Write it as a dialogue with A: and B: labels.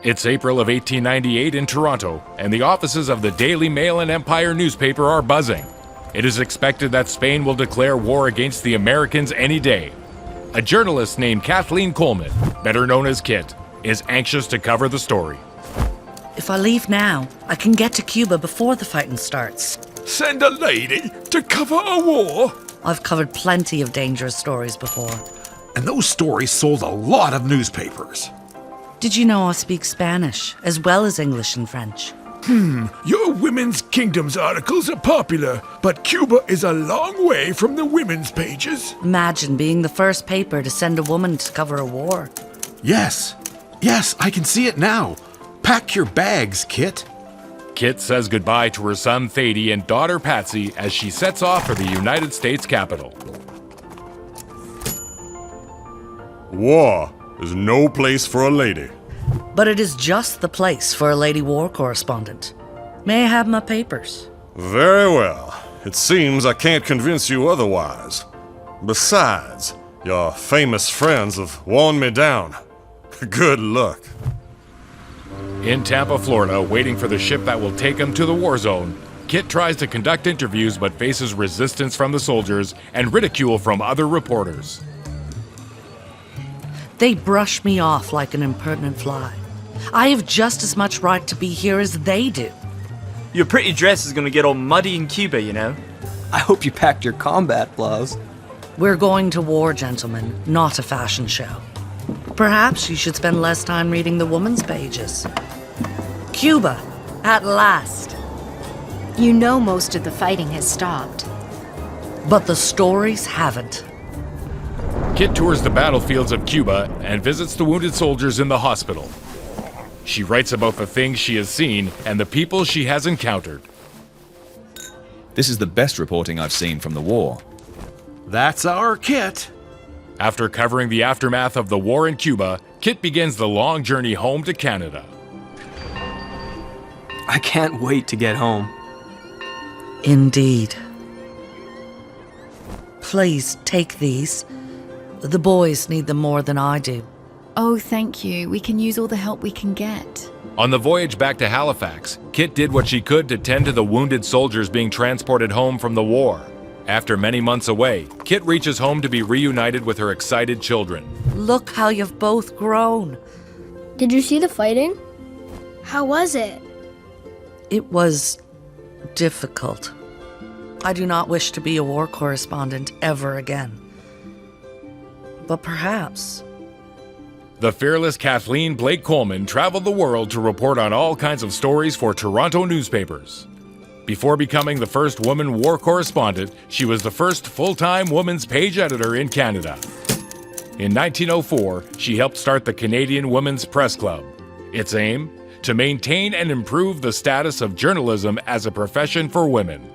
A: It's April of 1898 in Toronto, and the offices of the Daily Mail and Empire newspaper are buzzing. It is expected that Spain will declare war against the Americans any day. A journalist named Kathleen Coleman, better known as Kit, is anxious to cover the story.
B: If I leave now, I can get to Cuba before the fighting starts.
C: Send a lady to cover a war?
B: I've covered plenty of dangerous stories before.
C: And those stories sold a lot of newspapers.
B: Did you know I speak Spanish, as well as English and French?
C: Your women's kingdoms articles are popular, but Cuba is a long way from the women's pages.
B: Imagine being the first paper to send a woman to cover a war.
D: Yes, I can see it now. Pack your bags, Kit.
A: Kit says goodbye to her son Thady and daughter Patsy as she sets off for the United States Capitol.
E: War is no place for a lady.
B: But it is just the place for a lady war correspondent. May I have my papers?
E: Very well. It seems I can't convince you otherwise. Besides, your famous friends have worn me down. Good luck.
A: In Tampa, Florida, waiting for the ship that will take him to the war zone, Kit tries to conduct interviews but faces resistance from the soldiers and ridicule from other reporters.
B: They brush me off like an impertinent fly. I have just as much right to be here as they do.
F: Your pretty dress is gonna get all muddy in Cuba, you know.
G: I hope you packed your combat blouse.
B: We're going to war, gentlemen, not a fashion show. Perhaps you should spend less time reading the woman's pages. Cuba, at last.
H: You know most of the fighting has stopped.
B: But the stories haven't.
A: Kit tours the battlefields of Cuba and visits the wounded soldiers in the hospital. She writes about the things she has seen and the people she has encountered.
I: This is the best reporting I've seen from the war.
D: That's our Kit.
A: After covering the aftermath of the war in Cuba, Kit begins the long journey home to Canada.
G: I can't wait to get home.
B: Indeed. Please take these. The boys need them more than I do.
H: Oh, thank you. We can use all the help we can get.
A: On the voyage back to Halifax, Kit did what she could to tend to the wounded soldiers being transported home from the war. After many months away, Kit reaches home to be reunited with her excited children.
B: Look how you've both grown.
J: Did you see the fighting? How was it?
B: It was difficult. I do not wish to be a war correspondent ever again. But perhaps.
A: The fearless Kathleen Blake Coleman traveled the world to report on all kinds of stories for Toronto newspapers. Before becoming the first woman war correspondent, she was the first full-time woman's page editor in Canada. In 1904, she helped start the Canadian Women's Press Club. Its aim? To maintain and improve the status of journalism as a profession for women.